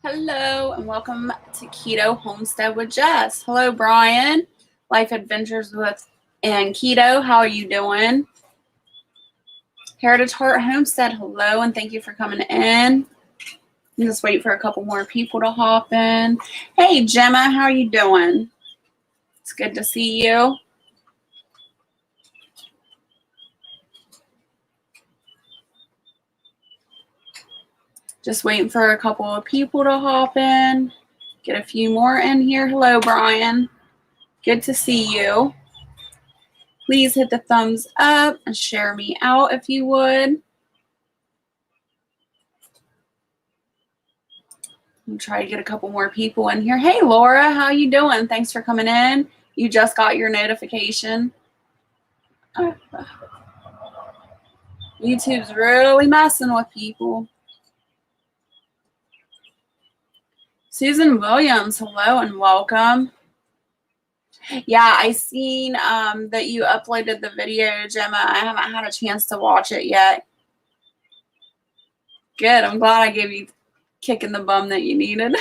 Hello and welcome to Keto Homestead with Jess. Hello, Brian. Life Adventures with and Keto. How are you doing? Heritage Heart Homestead. Hello and thank you for coming in. I'm just waiting for a couple more people to hop in. Hey, Gemma. How are you doing? It's good to see you. Just waiting for a couple of people to hop in. Get a few more in here. Hello, Brian. Good to see you. Please hit the thumbs up and share me out if you would. I'm try to get a couple more people in here. Hey, Laura, how you doing? Thanks for coming in. You just got your notification. YouTube's really messing with people. Susan Williams, hello and welcome. Yeah, I seen that you uploaded the video, Gemma. I haven't had a chance to watch it yet. Good. I'm glad I gave you kick in the bum that you needed.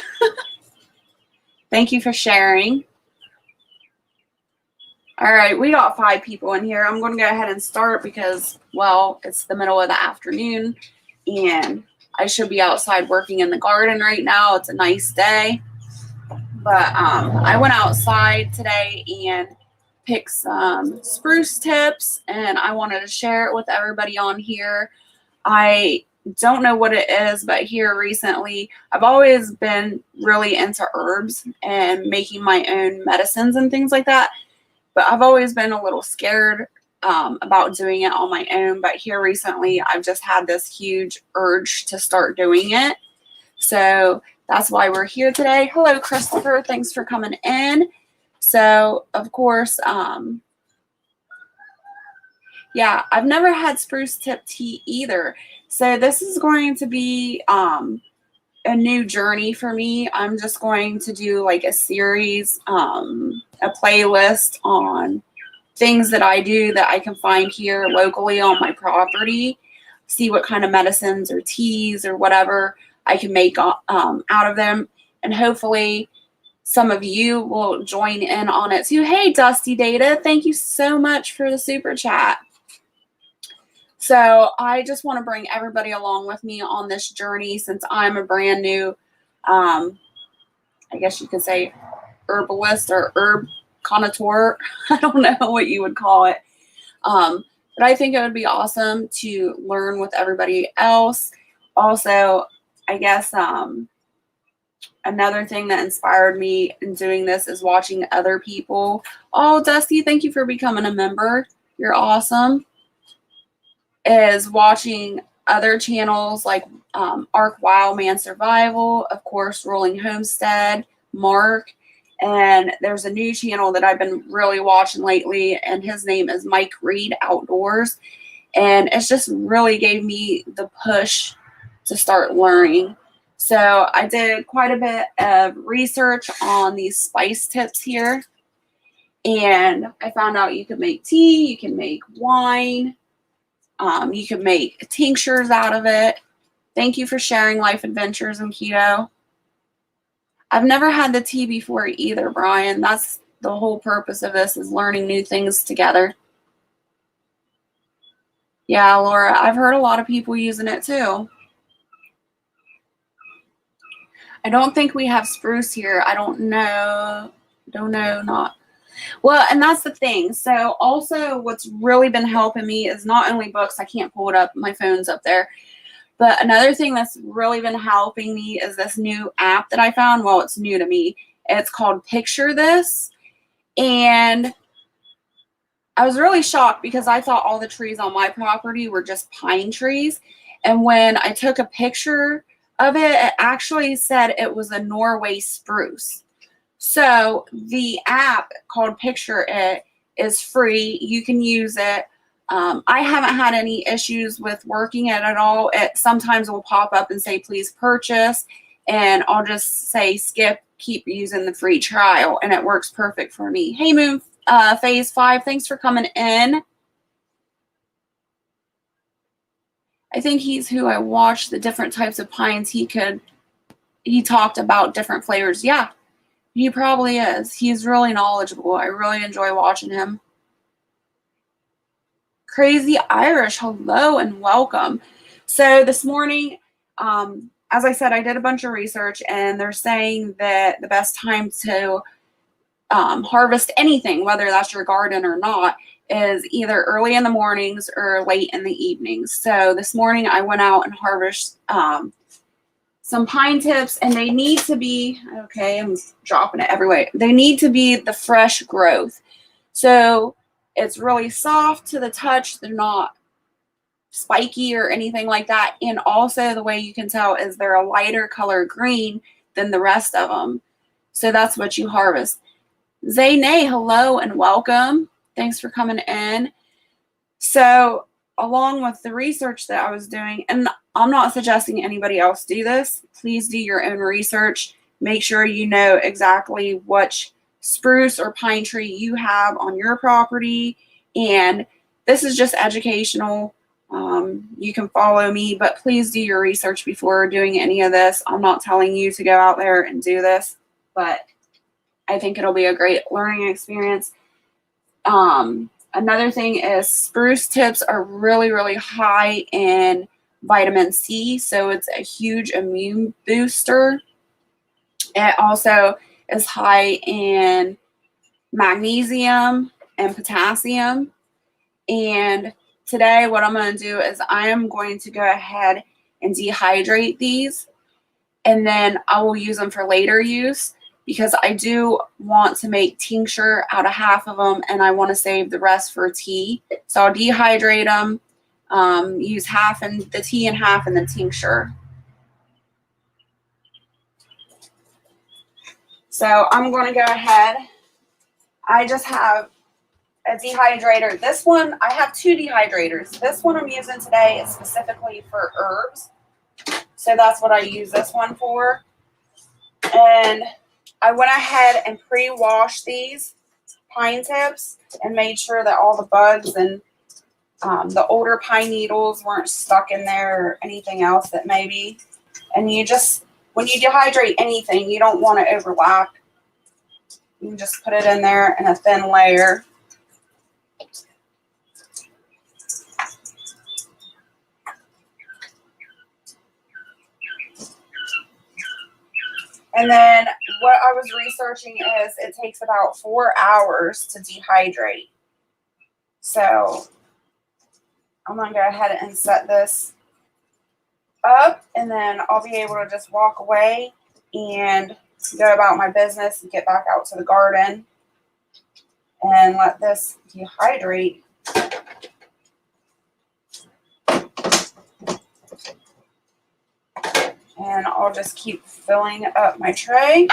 Thank you for sharing. All right, we got 5 people in here. I'm going to go ahead and start because, well, it's the middle of the afternoon and I should be outside working in the garden right now. It's a nice day. But I went outside today and picked some spruce tips and I wanted to share it with everybody on here. I don't know what it is, but here recently, I've always been really into herbs and making my own medicines and things like that. But I've always been a little scared about doing it on my own. But here recently, I've just had this huge urge to start doing it. So that's why we're here today. Hello, Christopher. Thanks for coming in. So, of course, yeah, I've never had spruce tip tea either. So this is going to be a new journey for me. I'm just going to do like a series, a playlist on things that I do that I can find here locally on my property, see what kind of medicines or teas or whatever I can make out of them. And hopefully some of you will join in on it too. Hey, Dusty Data, thank you so much for the super chat. So I just want to bring everybody along with me on this journey since I'm a brand new, I guess you could say herbalist or herb connoisseur. I don't know what you would call it. But I think it would be awesome to learn with everybody else. Also, I guess another thing that inspired me in doing this is watching other people. Oh, Dusty, thank you for becoming a member. You're awesome. Is watching other channels like Arc Wildman Survival, of course, Rolling Homestead, Mark, and there's a new channel that I've been really watching lately, and his name is Mike Reed Outdoors, and it's just really gave me the push to start learning. So I did quite a bit of research on these spice tips here, and I found out you can make tea, you can make wine, you can make tinctures out of it. Thank you for sharing Life Adventures and Keto. I've never had the tea before either, Brian. That's the whole purpose of this, is learning new things together. Yeah, Laura, I've heard a lot of people using it too. I don't think we have spruce here. I don't know. Not. Well, and that's the thing. So also what's really been helping me is not only books. I can't pull it up. My phone's up there. But another thing that's really been helping me is this new app that I found. Well, it's new to me. It's called Picture This. And I was really shocked because I thought all the trees on my property were just pine trees. And when I took a picture of it, it actually said it was a Norway spruce. So the app called Picture It is free. You can use it. I haven't had any issues with working it at all. It sometimes will pop up and say, please purchase. And I'll just say, skip, keep using the free trial. And it works perfect for me. Hey, Moon Phase 5, thanks for coming in. I think he's who I watched the different types of pines he could he talked about different flavors. Yeah, he probably is. He's really knowledgeable. I really enjoy watching him. Crazy Irish, hello and welcome. So this morning, as I said, I did a bunch of research, and they're saying that the best time to harvest anything, whether that's your garden or not, is either early in the mornings or late in the evenings. So this morning I went out and harvested some pine tips, and they need to be, okay, I'm dropping it everywhere. They need to be the fresh growth. So it's really soft to the touch. They're not spiky or anything like that. And also the way you can tell is they're a lighter color green than the rest of them. So that's what you harvest. Zaynay, hello and welcome. Thanks for coming in. So along with the research that I was doing, and I'm not suggesting anybody else do this, please do your own research. Make sure you know exactly which spruce or pine tree you have on your property. And this is just educational. You can follow me, but please do your research before doing any of this. I'm not telling you to go out there and do this, but I think it'll be a great learning experience. Another thing is spruce tips are really, really high in vitamin C, so it's a huge immune booster. It also is high in magnesium and potassium. And today what I'm going to do is I am going to go ahead and dehydrate these, and then I will use them for later use, because I do want to make tincture out of half of them, and I want to save the rest for tea. So I'll dehydrate them, use half in the tea and half in the tincture. So I'm going to go ahead. I just have a dehydrator. This one, I have two dehydrators. This one I'm using today is specifically for herbs. So that's what I use this one for. And I went ahead and pre-washed these pine tips and made sure that all the bugs and the older pine needles weren't stuck in there or anything else that may be. And you just, when you dehydrate anything, you don't want to overlap. You can just put it in there in a thin layer. And then what I was researching is it takes about 4 hours to dehydrate. So I'm going to go ahead and set this up, and then I'll be able to just walk away and go about my business and get back out to the garden and let this dehydrate. And I'll just keep filling up my tray.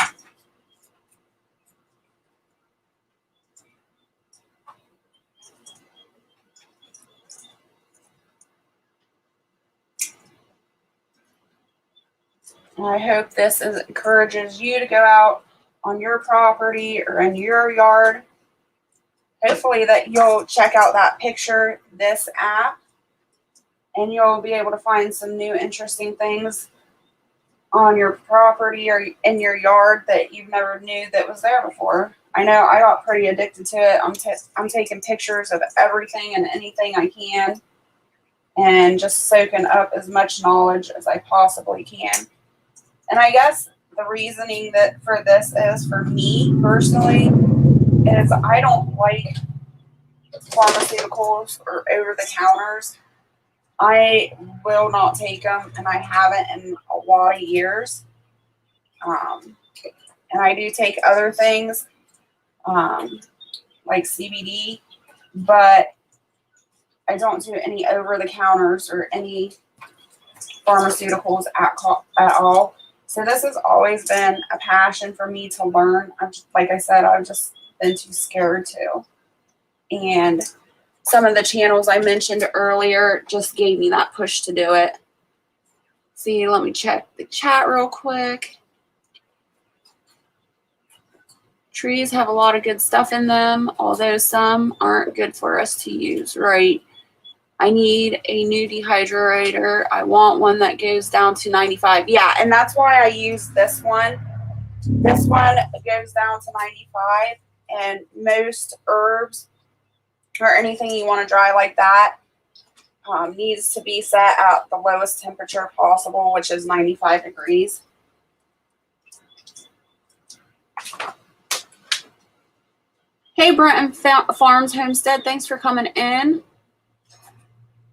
And I hope this encourages you to go out on your property or in your yard. Hopefully that you'll check out that picture, this app, and you'll be able to find some new interesting things on your property or in your yard that you've never knew that was there before. I know I got pretty addicted to it. I'm taking pictures of everything and anything I can and just soaking up as much knowledge as I possibly can. And I guess the reasoning that for this is, for me personally, is I don't like pharmaceuticals or over-the-counters. I will not take them, and I haven't in a lot of years. And I do take other things, like CBD, but I don't do any over-the-counters or any pharmaceuticals at all. So this has always been a passion for me to learn. Like I said, I've just been too scared to. And some of the channels I mentioned earlier just gave me that push to do it. See, let me check the chat real quick. Trees have a lot of good stuff in them, although some aren't good for us to use, right? I need a new dehydrator. I want one that goes down to 95. Yeah, and that's why I use this one. This one goes down to 95, and most herbs or anything you want to dry like that needs to be set at the lowest temperature possible, which is 95 degrees. Hey, Brenton Farms Homestead, thanks for coming in.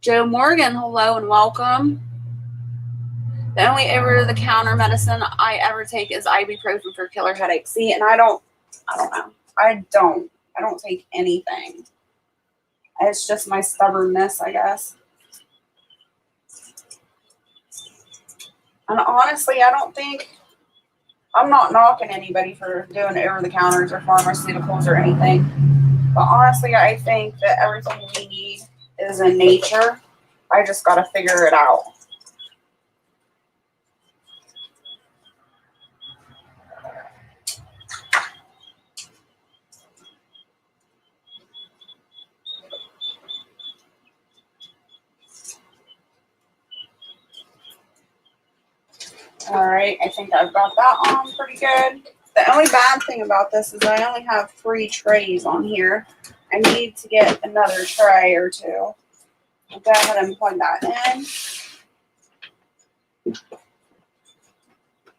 Joe Morgan, hello and welcome. The only over-the-counter medicine I ever take is ibuprofen for killer headaches. See, and I don't know. I don't take anything. It's just my stubbornness, I guess. And honestly, I'm not knocking anybody for doing over-the-counters or pharmaceuticals or anything. But honestly, I think that everything we need is in nature. I just got to figure it out. All right, I think I've got that on pretty good. The only bad thing about this is I only have 3 trays on here. I need to get another tray or 2. I'll go ahead and plug that in.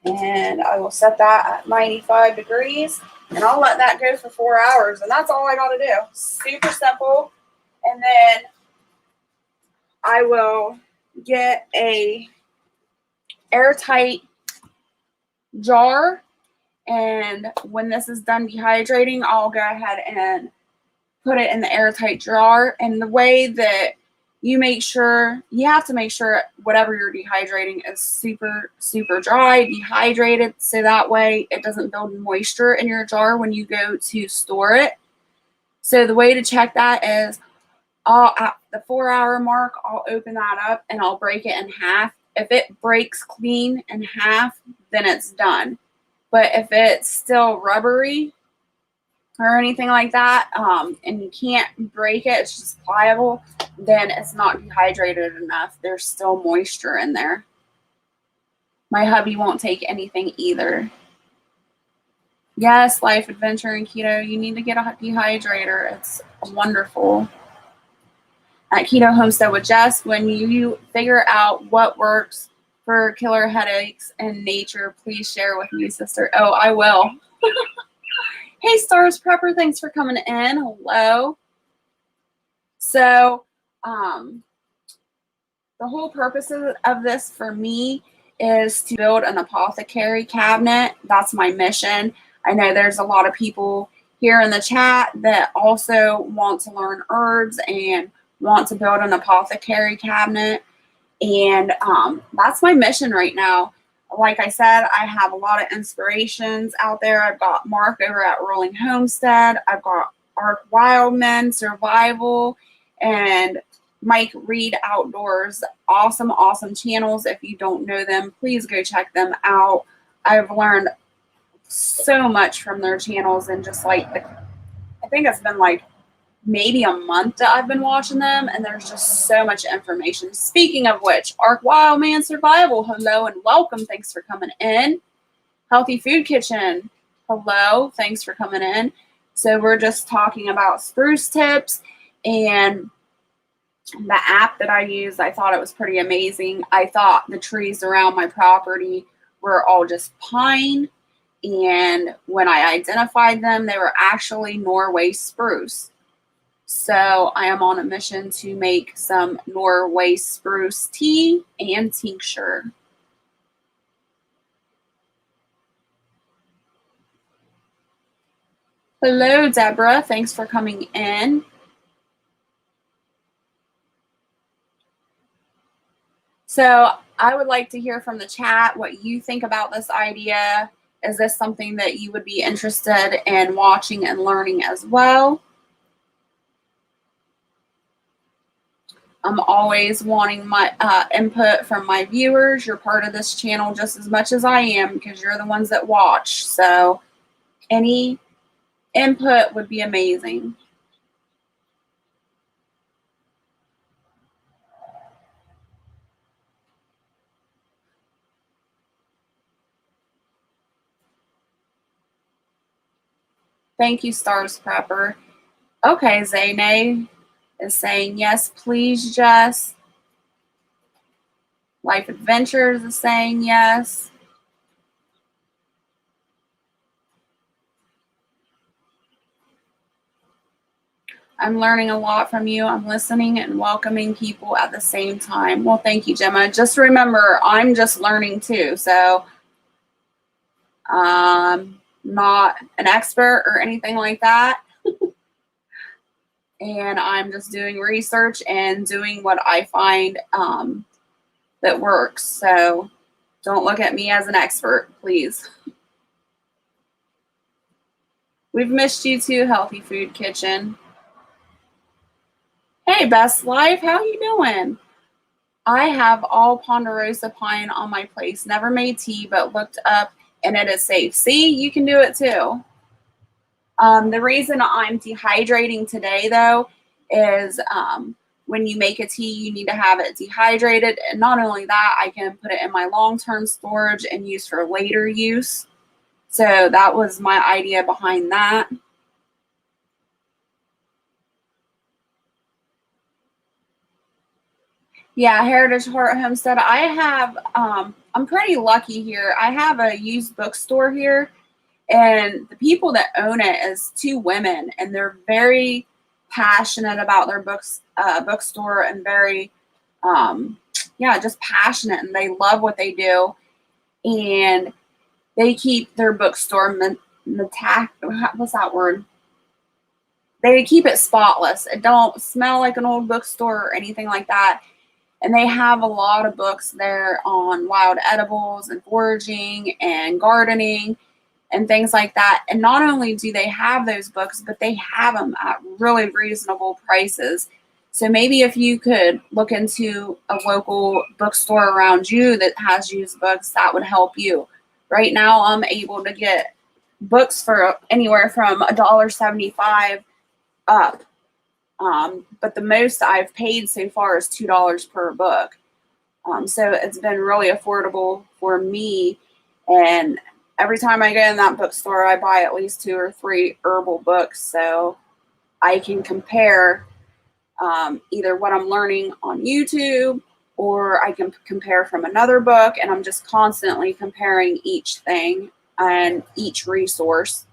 And I will set that at 95 degrees. And I'll let that go for 4 hours. And that's all I got to do. Super simple. And then I will get a airtight jar, and when this is done dehydrating, I'll go ahead and put it in the airtight jar. And the way that you have to make sure whatever you're dehydrating is super, super dry, dehydrated, so that way it doesn't build moisture in your jar when you go to store it. So the way to check that is at the 4-hour mark, I'll open that up and I'll break it in half. If it breaks clean in half, then it's done. But if it's still rubbery or anything like that, and you can't break it, it's just pliable, then it's not dehydrated enough. There's still moisture in there. My hubby won't take anything either. Yes, Life Adventure and Keto, you need to get a dehydrator. It's wonderful. At Keto Homestead with Jess, when you figure out what works for killer headaches in nature, please share with me, sister. Oh, I will. Hey, Stars Prepper, thanks for coming in. Hello. So, the whole purpose of this for me is to build an apothecary cabinet. That's my mission. I know there's a lot of people here in the chat that also want to learn herbs and want to build an apothecary cabinet, and that's my mission right now. Like I said, I have a lot of inspirations out there. I've got Mark over at Rolling Homestead. I've got Ark Wildman Survival and Mike Reed Outdoors. Awesome, awesome channels. If you don't know them, please go check them out. I've learned so much from their channels, and just like I think it's been like maybe a month that I've been watching them, and there's just so much information. Speaking of which, Ark Wildman Survival, hello and welcome. Thanks for coming in. Healthy Food Kitchen, hello. Thanks for coming in. So we're just talking about spruce tips, and the app that I use, I thought it was pretty amazing. I thought the trees around my property were all just pine, and when I identified them, they were actually Norway spruce. So I am on a mission to make some Norway spruce tea and tincture. Hello, Deborah. Thanks for coming in. So I would like to hear from the chat what you think about this idea. Is this something that you would be interested in watching and learning as well? I'm always wanting my input from my viewers. You're part of this channel just as much as I am, because you're the ones that watch. So any input would be amazing. Thank you, Stars Prepper. Okay, Zaynay is saying, yes, please, Jess. Life Adventures is saying yes. I'm learning a lot from you. I'm listening and welcoming people at the same time. Well, thank you, Gemma. Just remember, I'm just learning too. So, not an expert or anything like that. And I'm just doing research and doing what I find that works. So, don't look at me as an expert, please. We've missed you too, Healthy Food Kitchen. Hey, Best Life, how you doing? I have all Ponderosa pine on my place. Never made tea, but looked up and it is safe. See, you can do it too. The reason I'm dehydrating today, though, is when you make a tea, you need to have it dehydrated. And not only that, I can put it in my long-term storage and use for later use. So that was my idea behind that. Yeah, Heritage Heart Homestead. I have, I'm pretty lucky here. I have a used bookstore here, and the people that own it is two women, and they're very passionate about their bookstore, and very, just passionate, and they love what they do, and they keep their bookstore, what's that word? They keep it spotless. It don't smell like an old bookstore or anything like that. And they have a lot of books there on wild edibles and foraging and gardening and things like that. And not only do they have those books, but they have them at really reasonable prices. So maybe if you could look into a local bookstore around you that has used books, that would help you. Right now, I'm able to get books for anywhere from $1.75 up. But the most I've paid so far is $2 per book. So it's been really affordable for me. And every time I go in that bookstore, I buy at least 2 or 3 herbal books. So I can compare either what I'm learning on YouTube, or I can compare from another book. And I'm just constantly comparing each thing and each resource.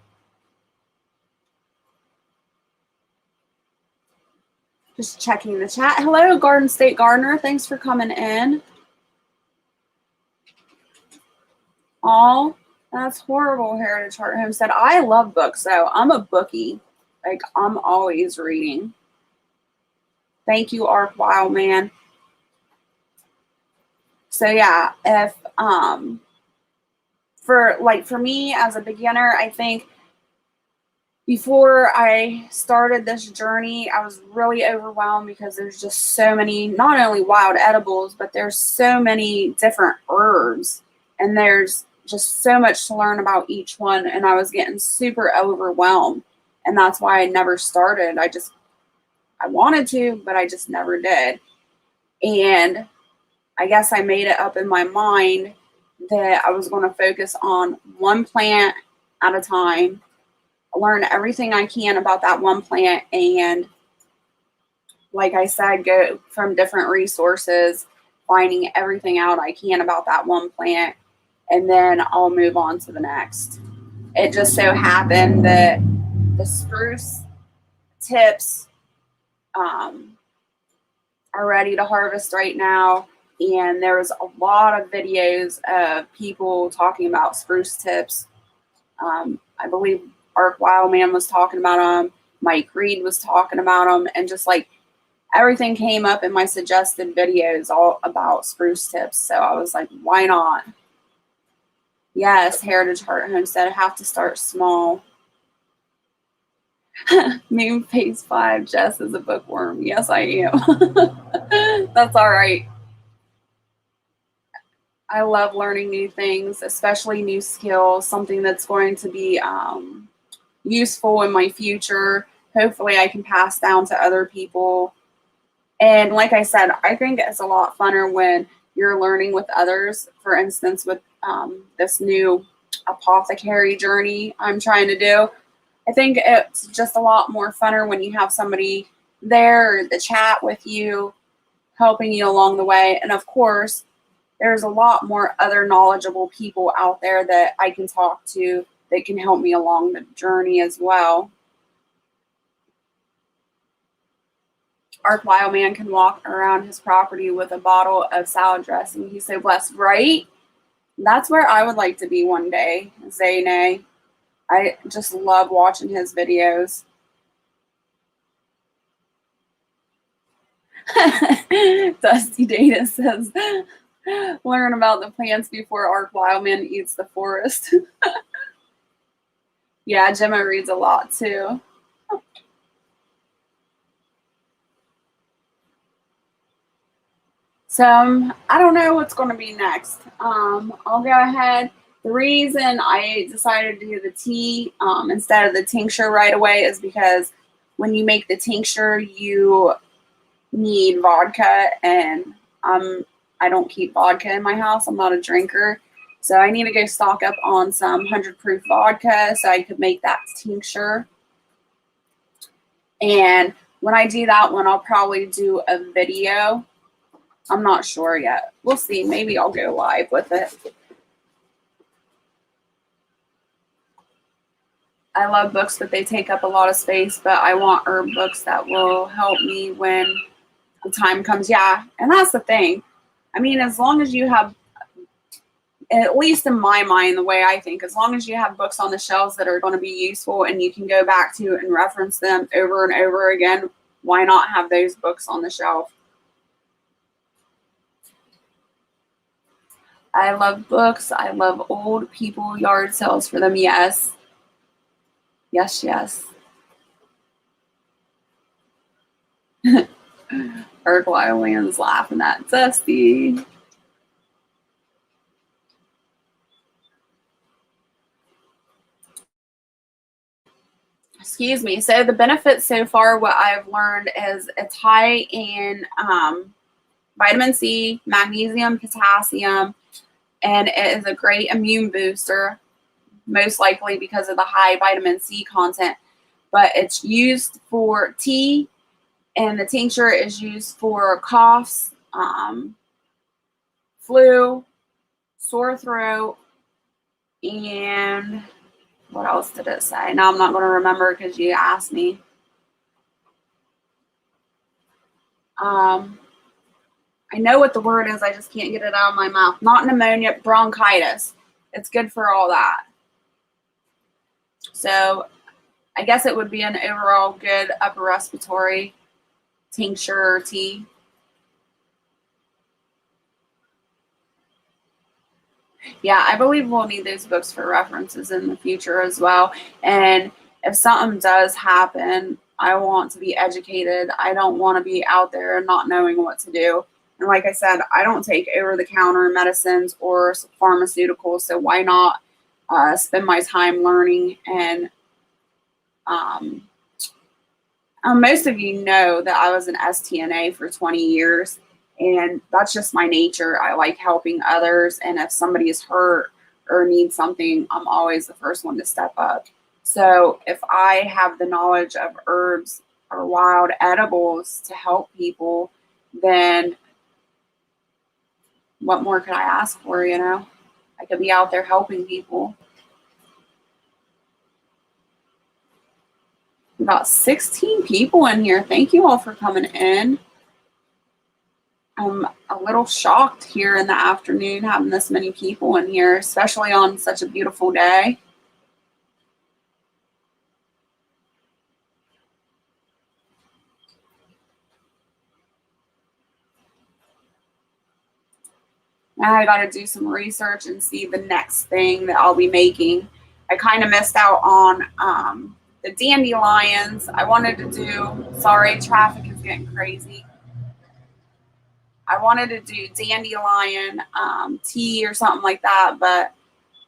Just checking the chat. Hello, Garden State Gardener. Thanks for coming in. Oh, that's horrible, Heritage Heart Homestead. I love books, though. I'm a bookie. Like, I'm always reading. Thank you, Ark Wildman. So, yeah, if, for me as a beginner, I think before I started this journey, I was really overwhelmed because there's just so many, not only wild edibles, but there's so many different herbs, and there's just so much to learn about each one, and I was getting super overwhelmed, and that's why I never started. I wanted to, but I just never did. And I guess I made it up in my mind that I was going to focus on one plant at a time, learn everything I can about that one plant, and like I said, go from different resources, finding everything out I can about that one plant, and then I'll move on to the next. It just so happened that the spruce tips are ready to harvest right now, and there's a lot of videos of people talking about spruce tips. I believe Ark Wildman was talking about them. Mike Reed was talking about them. And just like everything came up in my suggested videos all about spruce tips. So I was like, why not? Yes, Heritage Heart Homestead, I have to start small. Moon Phase 5, Jess is a bookworm. Yes, I am. That's all right. I love learning new things, especially new skills, something that's going to be useful in my future. Hopefully I can pass down to other people. And like I said, I think it's a lot funner when you're learning with others. For instance, with this new apothecary journey I'm trying to do, I think it's just a lot more funner when you have somebody there to chat with you, helping you along the way. And of course, there's a lot more other knowledgeable people out there that I can talk to that can help me along the journey as well. Our Wild Man can walk around his property with a bottle of salad dressing. He's so blessed, right? That's where I would like to be one day, Zayne. I just love watching his videos. Dusty Data says, learn about the plants before Ark Wildman eats the forest. Yeah, Gemma reads a lot too. So I don't know what's going to be next. I'll go ahead. The reason I decided to do the tea instead of the tincture right away is because when you make the tincture, you need vodka, and I don't keep vodka in my house. I'm not a drinker. So I need to go stock up on some 100 proof vodka so I could make that tincture. And when I do that one, I'll probably do a video. I'm not sure yet. We'll see. Maybe I'll go live with it. I love books, but they take up a lot of space. But I want herb books that will help me when the time comes. Yeah, and that's the thing. I mean, as long as you have, at least in my mind, the way I think, as long as you have books on the shelves that are going to be useful and you can go back to and reference them over and over again, why not have those books on the shelf? I love books. I love old people, yard sales for them. Yes. Yes, yes. Erg Wildland's laughing at Dusty. Excuse me. So the benefits so far, what I've learned is it's high in vitamin C, magnesium, potassium, and it is a great immune booster, most likely because of the high vitamin C content. But it's used for tea, and the tincture is used for coughs, flu, sore throat, and what else did it say? Now I'm not going to remember because you asked me. I know what the word is. I just can't get it out of my mouth. Not pneumonia, bronchitis. It's good for all that. So I guess it would be an overall good upper respiratory tincture or tea. Yeah, I believe we'll need those books for references in the future as well. And if something does happen, I want to be educated. I don't want to be out there not knowing what to do. And like I said, I don't take over-the-counter medicines or pharmaceuticals, so why not spend my time learning? And most of you know that I was an STNA for 20 years, and that's just my nature. I like helping others, and if somebody is hurt or needs something, I'm always the first one to step up. So if I have the knowledge of herbs or wild edibles to help people, then what more could I ask for, you know? I could be out there helping people. We got 16 people in here. Thank you all for coming in. I'm a little shocked here in the afternoon having this many people in here, especially on such a beautiful day. Now I got to do some research and see the next thing that I'll be making. I kind of missed out on the dandelions. I wanted to do, sorry, traffic is getting crazy. I wanted to do dandelion tea or something like that, but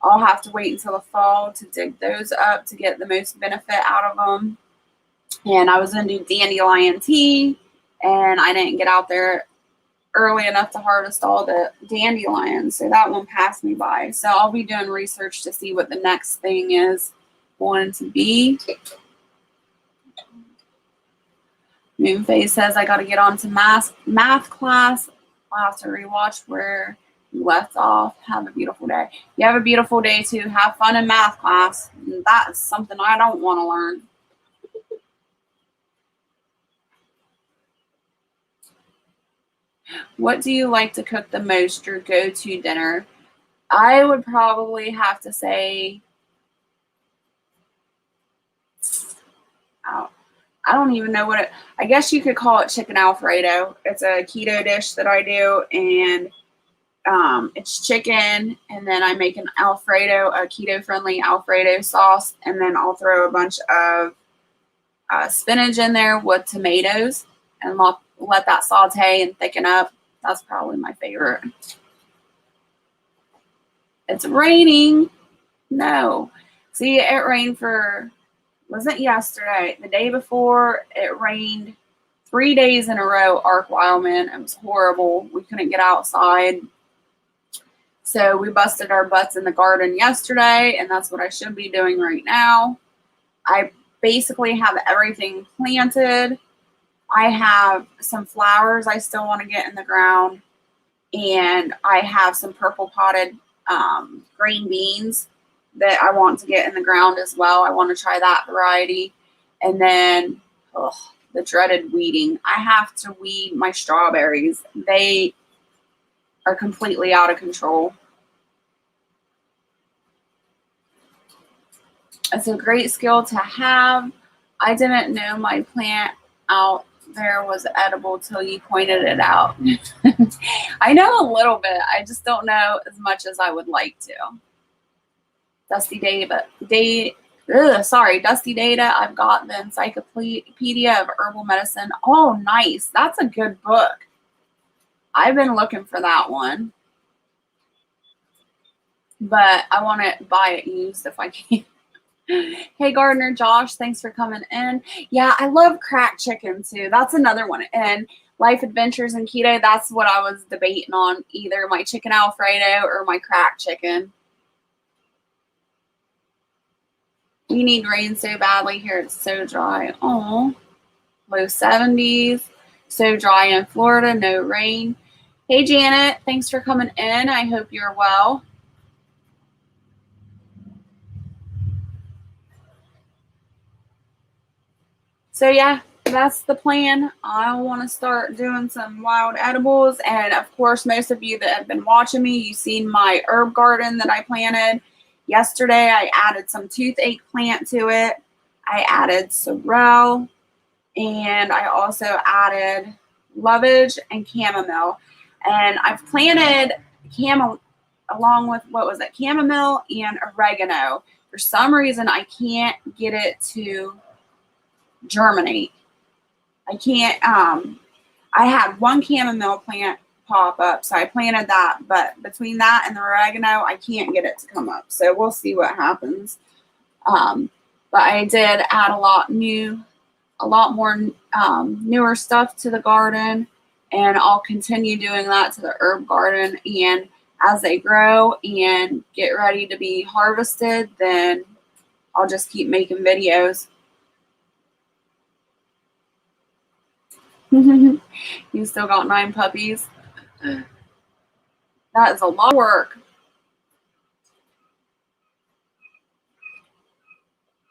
I'll have to wait until the fall to dig those up to get the most benefit out of them. And I was going to do dandelion tea, and I didn't get out there early enough to harvest all the dandelions, so that one passed me by. So I'll be doing research to see what the next thing is going to be. Moonface says, I got to get on to math class. I'll have to rewatch where you left off. Have a beautiful day. You have a beautiful day too. Have fun in math class. That's something I don't want to learn. What do you like to cook the most? Your go-to dinner? I would probably have to say, I don't even know what it, I guess you could call it chicken Alfredo. It's a keto dish that I do, and it's chicken, and then I make an Alfredo, a keto-friendly Alfredo sauce, and then I'll throw a bunch of spinach in there with tomatoes, and let that saute and thicken up. That's probably my favorite. It's raining. No. See, it rained wasn't yesterday. The day before, it rained 3 days in a row, Ark Wildman. It was horrible. We couldn't get outside. So we busted our butts in the garden yesterday, and that's what I should be doing right now. I basically have everything planted. I have some flowers I still want to get in the ground, and I have some purple potted green beans that I want to get in the ground as well. I want to try that variety. And then the dreaded weeding. I have to weed my strawberries. They are completely out of control. It's a great skill to have. I didn't know my plant out there was edible till you pointed it out. I know a little bit. I just don't know as much as I would like to. Dusty Data. I've got the Encyclopedia of Herbal Medicine. Oh, nice. That's a good book. I've been looking for that one. But I want to buy it used if I can. Hey, Gardener Josh, thanks for coming in. Yeah, I love cracked chicken too. That's another one. And Life Adventures in Keto, that's what I was debating on. Either my chicken Alfredo or my cracked chicken. We need rain so badly here. It's so dry. Oh, low 70s. So dry in Florida. No rain. Hey, Janet. Thanks for coming in. I hope you're well. So, yeah, that's the plan. I want to start doing some wild edibles. And, of course, most of you that have been watching me, you've seen my herb garden that I planted. Yesterday, I added some toothache plant to it. I added sorrel, and I also added lovage and chamomile. And I've planted along with, chamomile and oregano. For some reason, I can't get it to germinate. I can't, I had one chamomile plant pop up, so I planted that, but between that and the oregano, I can't get it to come up, so we'll see what happens. But I did add a lot more newer stuff to the garden, and I'll continue doing that to the herb garden, and as they grow and get ready to be harvested, then I'll just keep making videos. You still got 9 puppies. That is a lot of work.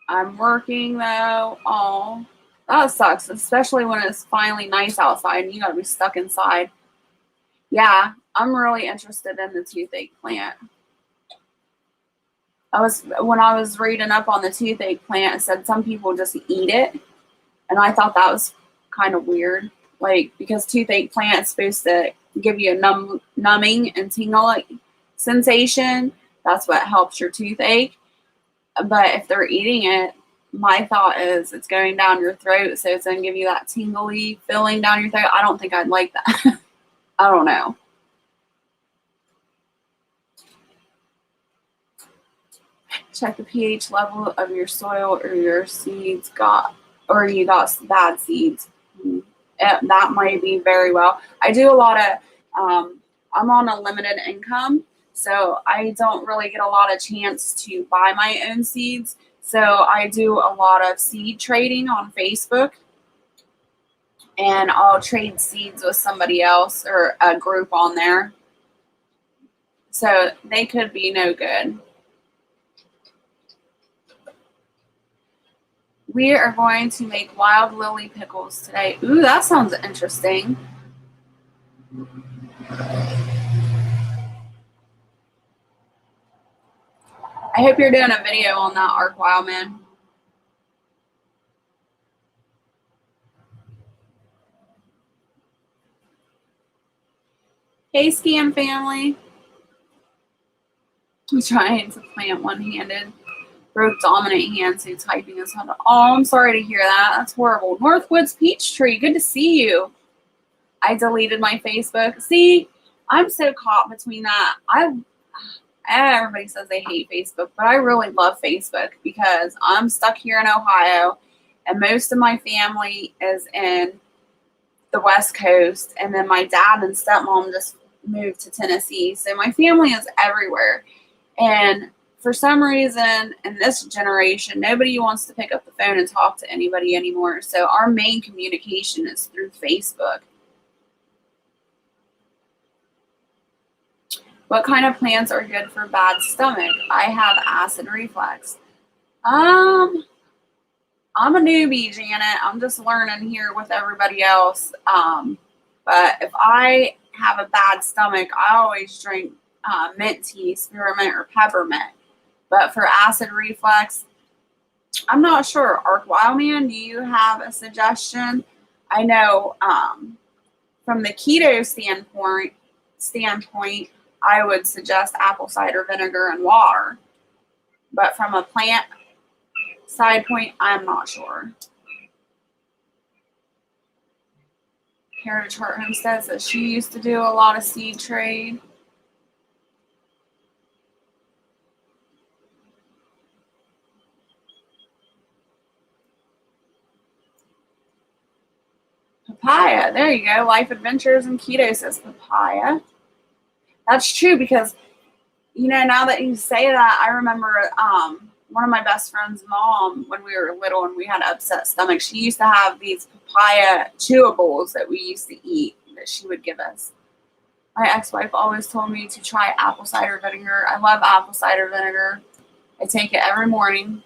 I'm working though. Oh, that sucks, especially when it's finally nice outside and you gotta be stuck inside. Yeah, I'm really interested in the toothache plant. When I was reading up on the toothache plant, it said some people just eat it, and I thought that was kind of weird. Like, because toothache plant is supposed to give you a numbing and tingling sensation. That's what helps your toothache. But if they're eating it, my thought is it's going down your throat, so it's going to give you that tingly feeling down your throat. I don't think I'd like that. I don't know. Check the pH level of your soil, or your seeds you got bad seeds. That might be very well. I do a lot of, I'm on a limited income, so I don't really get a lot of chance to buy my own seeds. So I do a lot of seed trading on Facebook, and I'll trade seeds with somebody else or a group on there. So they could be no good. We are going to make wild lily pickles today. Ooh, that sounds interesting. I hope you're doing a video on that, Arc Wildman. Hey, Scam family. I'm trying to plant one-handed. Broke dominant hand, so typing is hard. Oh, I'm sorry to hear that. That's horrible. Northwoods Peachtree, good to see you. I deleted my Facebook. See, I'm so caught between that. Everybody says they hate Facebook, but I really love Facebook because I'm stuck here in Ohio, and most of my family is in the West Coast, and then my dad and stepmom just moved to Tennessee, so my family is everywhere. And for some reason, in this generation, nobody wants to pick up the phone and talk to anybody anymore. So our main communication is through Facebook. What kind of plants are good for bad stomach? I have acid reflux. I'm a newbie, Janet. I'm just learning here with everybody else. But if I have a bad stomach, I always drink mint tea, spearmint, or peppermint. But for acid reflux, I'm not sure. Arc Wildman, do you have a suggestion? I know from the keto standpoint, I would suggest apple cider vinegar and water. But from a plant side point, I'm not sure. Heritage Heart Homestead says she used to do a lot of seed trade. Papaya. There you go. Life Adventures and Keto says papaya. That's true because, now that you say that, I remember one of my best friend's mom, when we were little and we had upset stomach, she used to have these papaya chewables that we used to eat that she would give us. My ex-wife always told me to try apple cider vinegar. I love apple cider vinegar. I take it every morning.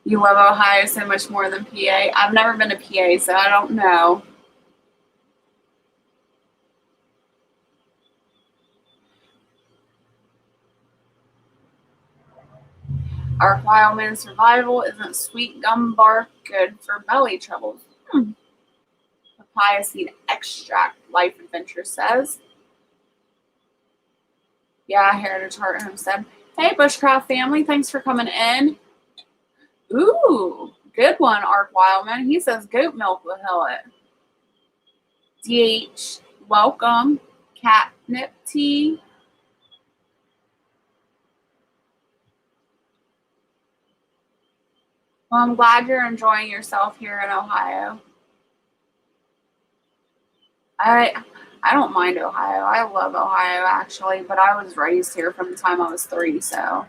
You love Ohio so much more than PA. I've never been to PA, so I don't know. Our Wildman Survival isn't sweet gum bark good for belly troubles. Papaya seed extract, Life Adventure says. Yeah, Heritage Heart Homestead. Hey, Bushcraft family, thanks for coming in. Ooh, good one, Arc Wildman. He says goat milk will heal it. DH, welcome. Catnip tea. Well, I'm glad you're enjoying yourself here in Ohio. I don't mind Ohio. I love Ohio, actually, but I was raised here from the time I was 3, so.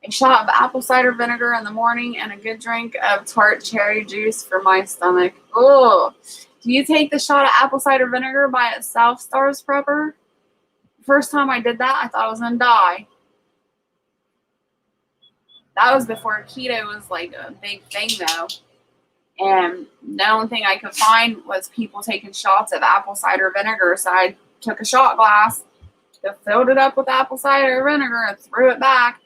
A shot of apple cider vinegar in the morning and a good drink of tart cherry juice for my stomach. Oh, do you take the shot of apple cider vinegar by itself, Stars Prepper? First time I did that, I thought I was going to die. That was before keto was like a big thing, though. And the only thing I could find was people taking shots of apple cider vinegar. So I took a shot glass, filled it up with apple cider vinegar, and threw it back.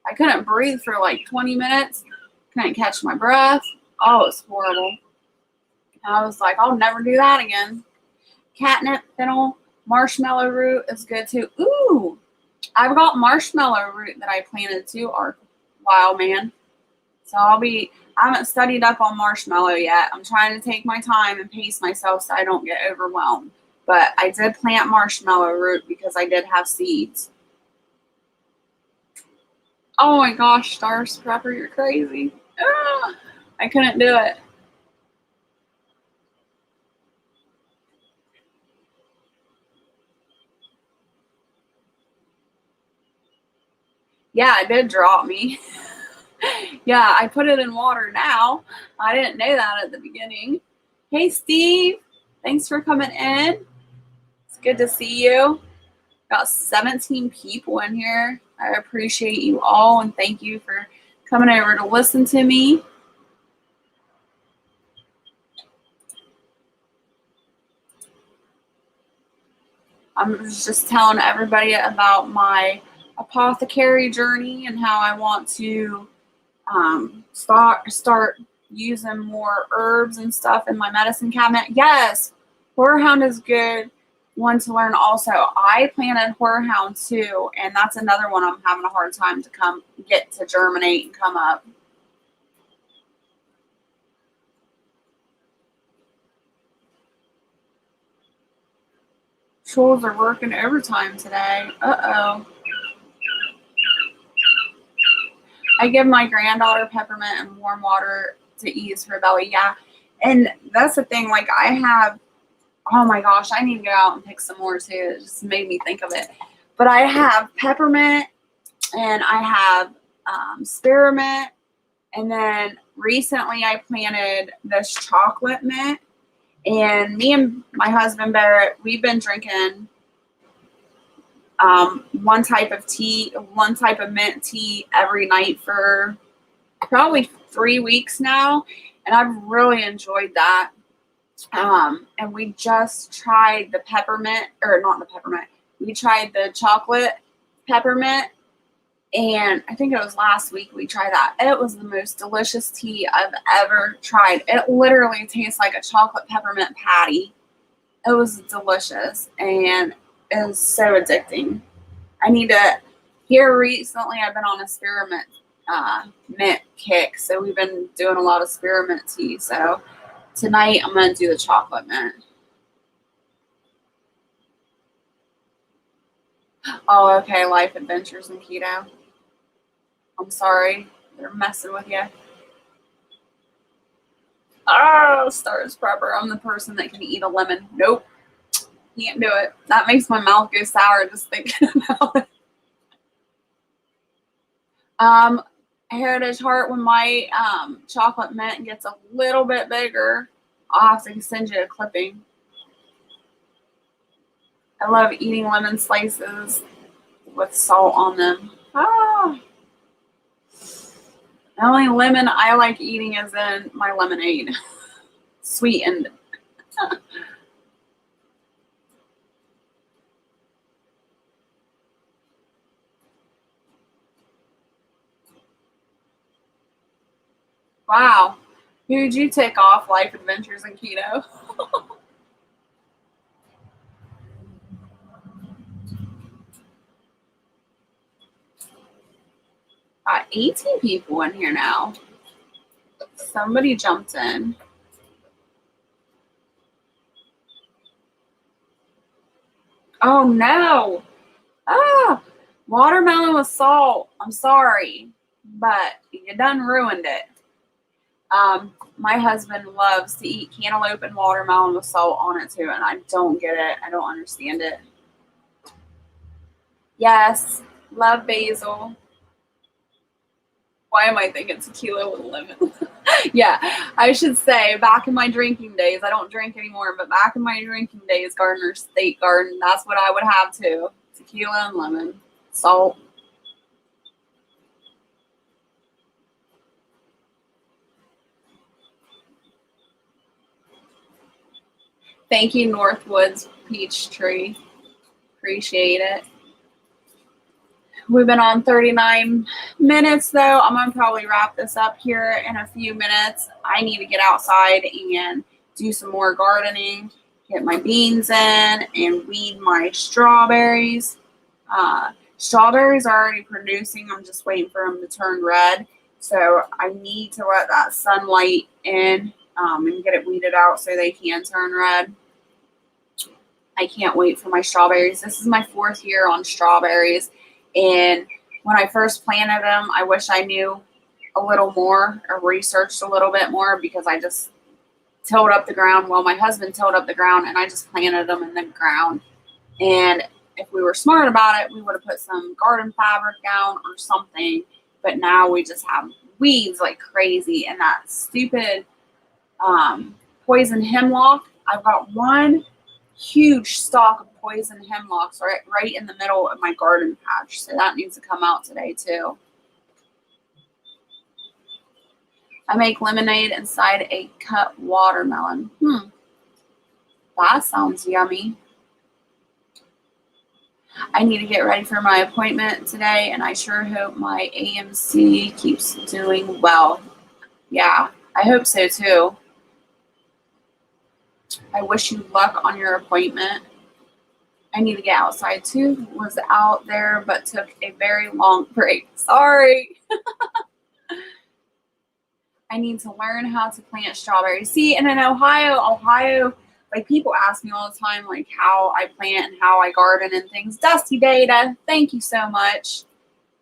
I couldn't breathe for like 20 minutes. Couldn't catch my breath. Oh, it was horrible. I was like, I'll never do that again. Catnip, fennel, marshmallow root is good too. Ooh, I've got marshmallow root that I planted too, Arc Wildman. So I haven't studied up on marshmallow yet. I'm trying to take my time and pace myself so I don't get overwhelmed. But I did plant marshmallow root because I did have seeds. Oh my gosh, Stars Prepper, you're crazy. I couldn't do it. Yeah, it did drop me. Yeah, I put it in water now. I didn't know that at the beginning. Hey, Steve. Thanks for coming in. It's good to see you. Got 17 people in here. I appreciate you all and thank you for coming over to listen to me. I'm just telling everybody about my apothecary journey and how I want to start using more herbs and stuff in my medicine cabinet. Yes, Horehound is good one to learn also. I planted Horehound too, and that's another one I'm having a hard time to get to germinate and come up. Trolls are working overtime today. Uh-oh. I give my granddaughter peppermint and warm water to ease her belly. Yeah. And that's the thing. Like, I have, oh my gosh, I need to go out and pick some more too. It just made me think of it. But I have peppermint and I have spearmint. And then recently I planted this chocolate mint. And me and my husband Barrett, we've been drinking one type of tea, one type of mint tea every night for probably 3 weeks now. And I've really enjoyed that. And we just tried the peppermint, or not the peppermint. We tried the chocolate peppermint. And I think it was last week we tried that. It was the most delicious tea I've ever tried. It literally tastes like a chocolate peppermint patty. It was delicious and it was so addicting. I need to, here recently I've been on a spearmint mint kick. So we've been doing a lot of spearmint tea. So tonight I'm going to do the chocolate mint. Oh, okay. Life Adventures in Keto. I'm sorry. They're messing with you. Oh, Stars Prepper. I'm the person that can eat a lemon. Nope. Can't do it. That makes my mouth go sour just thinking about it. Heritage Heart, when my chocolate mint gets a little bit bigger, I'll have to send you a clipping. I love eating lemon slices with salt on them. Ah. The only lemon I like eating is in my lemonade. Sweetened. Wow. Who'd you take off Life Adventures in Keto? 18 people in here now. Somebody jumped in. Oh no. Ah, watermelon with salt. I'm sorry, but you done ruined it. My husband loves to eat cantaloupe and watermelon with salt on it too, and I don't get it. I don't understand it. Yes, love basil. Why am I thinking tequila with lemon? Yeah, I should say back in my drinking days, I don't drink anymore, but back in my drinking days, Gardner State Garden, that's what I would have too. Tequila and lemon, salt. Thank you, Northwoods Peach Tree. Appreciate it. We've been on 39 minutes though. I'm going to probably wrap this up here in a few minutes. I need to get outside and do some more gardening, get my beans in, and weed my strawberries. Strawberries are already producing. I'm just waiting for them to turn red. So I need to let that sunlight in and get it weeded out so they can turn red. I can't wait for my strawberries. This is my 4th year on strawberries. And when I first planted them, I wish I knew a little more or researched a little bit more because I just tilled up the ground. Well, my husband tilled up the ground and I just planted them in the ground. And if we were smart about it, we would have put some garden fabric down or something. But now we just have weeds like crazy. And that stupid poison hemlock. I've got one huge stalk of poison hemlocks right in the middle of my garden patch. So that needs to come out today too. I make lemonade inside a cut watermelon. That sounds yummy. I need to get ready for my appointment today, and I sure hope my AMC keeps doing well. Yeah, I hope so too. I wish you luck on your appointment. I need to get outside too. Was out there, but took a very long break. Sorry. I need to learn how to plant strawberries. See, and in Ohio, like people ask me all the time, like how I plant and how I garden and things. Dusty Data, thank you so much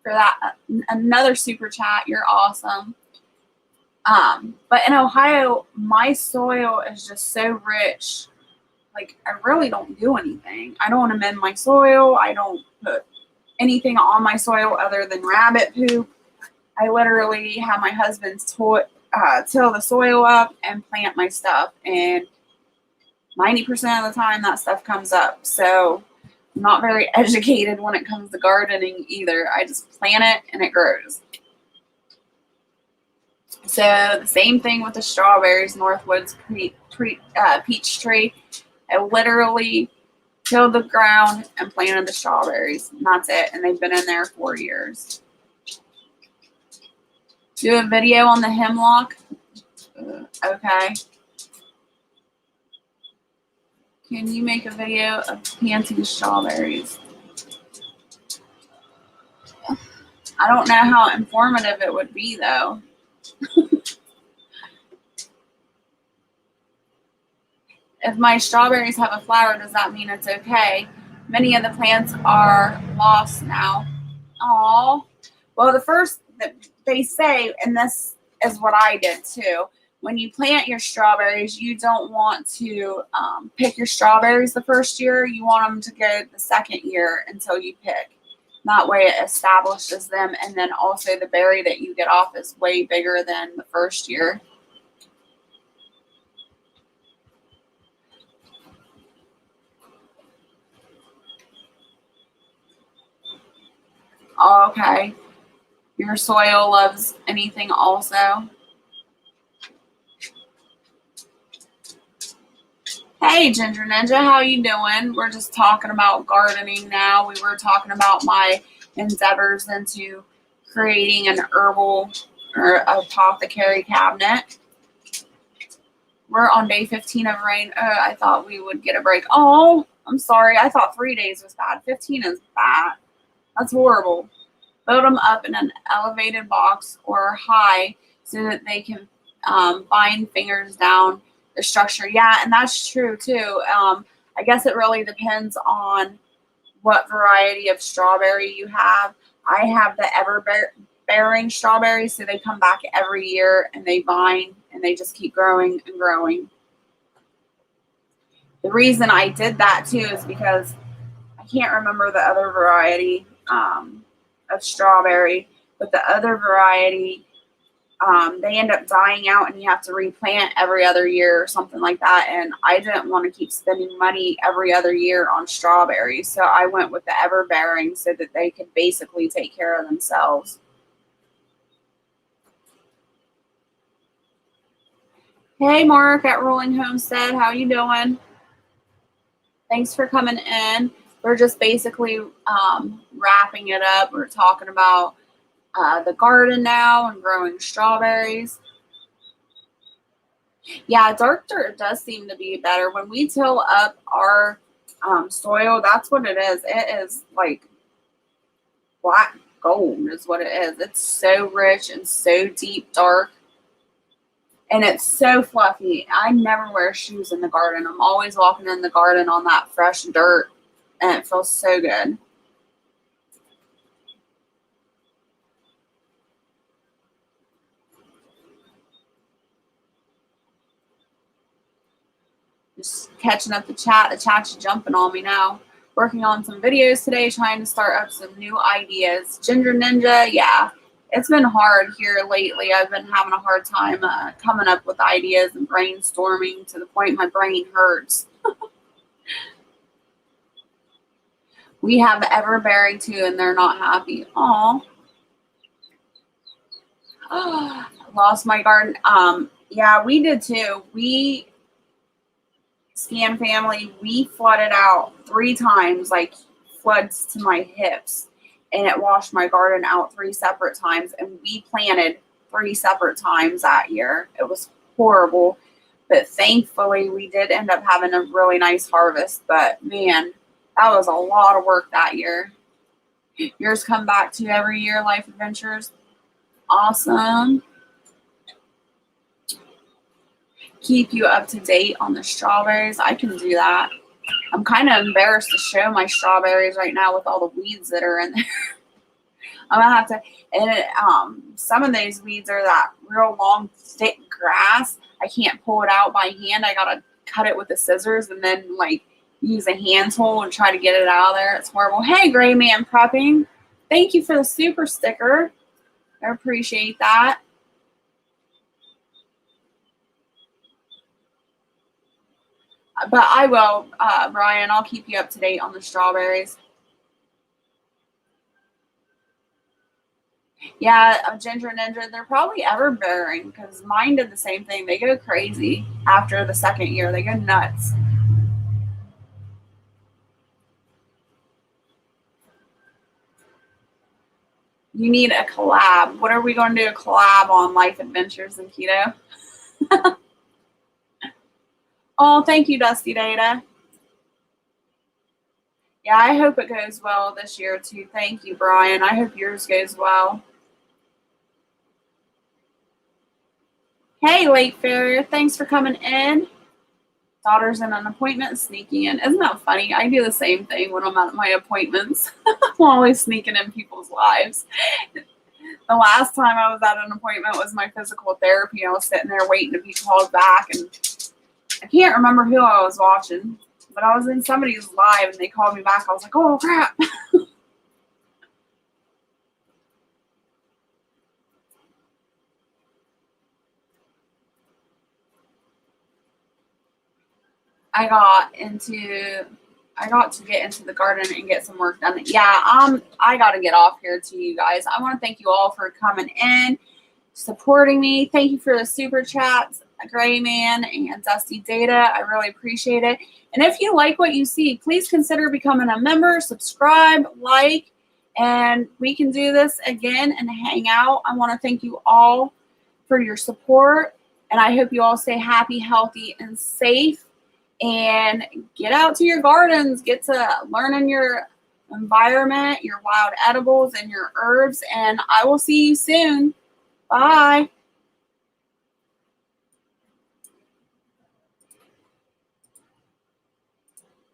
for that. Another super chat. You're awesome. But in Ohio, my soil is just so rich. Like I really don't do anything. I don't amend my soil. I don't put anything on my soil other than rabbit poop. I literally have my husband till the soil up and plant my stuff, and 90% of the time that stuff comes up. So I'm not very educated when it comes to gardening either. I just plant it and it grows. So the same thing with the strawberries, Northwoods peach tree. I literally tilled the ground and planted the strawberries, and that's it. And they've been in there 4 years. Do a video on the hemlock. Okay. Can you make a video of planting strawberries? I don't know how informative it would be, though. If my strawberries have a flower, does that mean it's okay? Many of the plants are lost now. Aww. Well, the first that they say, and this is what I did too, when you plant your strawberries, you don't want to pick your strawberries the first year. You want them to go the second year until you pick. That way it establishes them, and then also the berry that you get off is way bigger than the first year. Oh, okay. Your soil loves anything also. Hey, Ginger Ninja, how you doing? We're just talking about gardening now. We were talking about my endeavors into creating an herbal or apothecary cabinet. We're on day 15 of rain. I thought we would get a break. Oh, I'm sorry. I thought 3 days was bad. 15 is bad. That's horrible. Build them up in an elevated box or high so that they can bind fingers down the structure. Yeah, and that's true too. I guess it really depends on what variety of strawberry you have. I have the ever-bearing strawberries, so they come back every year and they vine and they just keep growing and growing. The reason I did that too is because I can't remember the other variety of strawberry, but the other variety, they end up dying out and you have to replant every other year or something like that. And I didn't want to keep spending money every other year on strawberries. So I went with the ever-bearing so that they could basically take care of themselves. Hey, Mark at Rolling Homestead. How you doing? Thanks for coming in. We're just basically wrapping it up. We're talking about the garden now and growing strawberries. Yeah, dark dirt does seem to be better. When we till up our soil, that's what it is. It is like black gold is what it is. It's so rich and so deep dark. And it's so fluffy. I never wear shoes in the garden. I'm always walking in the garden on that fresh dirt. And it feels so good. Just catching up the chat. The chat's jumping on me now. working on some videos today, trying to start up some new ideas. Ginger Ninja, yeah, it's been hard here lately. I've been having a hard time coming up with ideas and brainstorming to the point my brain hurts. We have Everbearing too, and they're not happy. Aw. Lost my garden. Yeah, we did too. We, Scan family, we flooded out 3 times, like floods to my hips, and it washed my garden out 3 separate times, and we planted 3 separate times that year. It was horrible, but thankfully we did end up having a really nice harvest. But man, that was a lot of work that year. Yours come back to every year, Life Adventures. Awesome. Keep you up to date on the strawberries. I can do that. I'm kind of embarrassed to show my strawberries right now with all the weeds that are in there. I'm gonna have to, and some of these weeds are that real long, thick grass. I can't pull it out by hand. I gotta cut it with the scissors and then like use a hand tool and try to get it out of there. It's horrible. Hey, Gray Man Prepping. Thank you for the super sticker. I appreciate that. But I will, Brian, I'll keep you up to date on the strawberries. Yeah, Ginger Ninja, they're probably Everbearing because mine did the same thing. They go crazy after the 2nd year. They go nuts. You need a collab. What are we going to do a collab on, Life Adventures and Keto? Oh, thank you, Dusty Data. Yeah, I hope it goes well this year too. Thank you, Brian. I hope yours goes well. Hey, Late Farrier, thanks for coming in. Daughter's in an appointment, sneaking in. Isn't that funny? I do the same thing when I'm at my appointments. I'm always sneaking in people's lives. The last time I was at an appointment was my physical therapy. I was sitting there waiting to be called back, and I can't remember who I was watching, but I was in somebody's live, and they called me back. I was like, oh, crap. I got to get into the garden and get some work done. Yeah, I got to get off here too, you guys. I want to thank you all for coming in, supporting me. Thank you for the super chats, Gray Man and Dusty Data. I really appreciate it. And if you like what you see, please consider becoming a member, subscribe, like, and we can do this again and hang out. I want to thank you all for your support, and I hope you all stay happy, healthy, and safe. And get out to your gardens, get to learning your environment, your wild edibles, and your herbs. And I will see you soon. Bye.